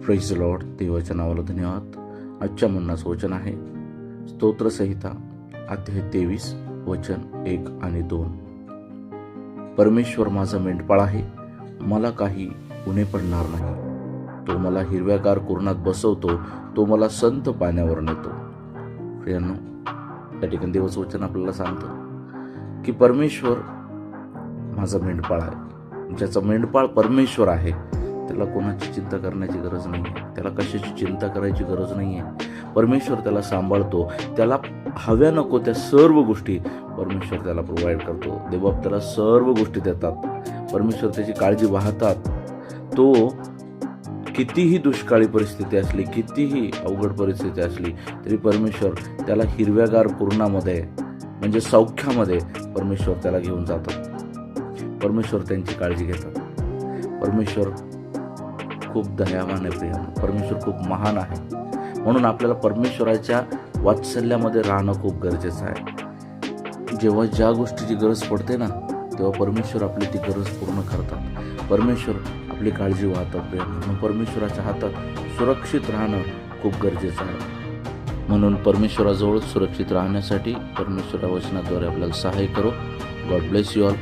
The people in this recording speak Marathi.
Praise the Lord. देवाच्या नावाला धन्यवाद. आजच्या मन्नाचं वचन आहे स्तोत्रसंहिता अध्याय 23 वचन 1 आणि 2. परमेश्वर माझा मेंढपाळ आहे, मला काही उणे पडणार नाही. तो मला हिरव्यागार कुरणात बसवतो, तो मला संत पाण्यावर नेतो. प्रियांनो, त्या ठिकाणी देवाचं वचन आपल्याला सांगतं की परमेश्वर माझा मेंढपाळ आहे. ज्याचा मेंढपाळ परमेश्वर आहे त्याला कोणाची चिंता करण्याची गरज नाही आहे, त्याला कशाची चिंता करायची गरज नाही आहे. परमेश्वर त्याला सांभाळतो, त्याला हव्या नको त्या सर्व गोष्टी परमेश्वर त्याला प्रोव्हाइड करतो. देवबाप त्याला सर्व गोष्टी देतात, परमेश्वर त्याची काळजी वाहतात. तो कितीही दुष्काळी परिस्थिती असली, कितीही अवघड परिस्थिती असली तरी परमेश्वर त्याला हिरव्यागार कुरणामध्ये म्हणजे सौख्यामध्ये परमेश्वर त्याला घेऊन जातात. परमेश्वर त्यांची काळजी घेतात. परमेश्वर खूप दयावान आहे प्रियांनो, परमेश्वर खूप महान आहे. म्हणून आपल्याला परमेश्वराच्या वात्सल्यामध्ये राहणं खूप गरजेचं आहे. जेव्हा ज्या गोष्टीची गरज पडते ना तेव्हा परमेश्वर आपली ती गरज पूर्ण करतात. परमेश्वर आपली काळजी वाहतात प्रियांनो. परमेश्वराच्या हातात सुरक्षित राहणं खूप गरजेचं आहे. म्हणून परमेश्वराजवळ सुरक्षित राहण्यासाठी परमेश्वरा वचनाद्वारे आपल्याला सहाय्य करो. God bless you all.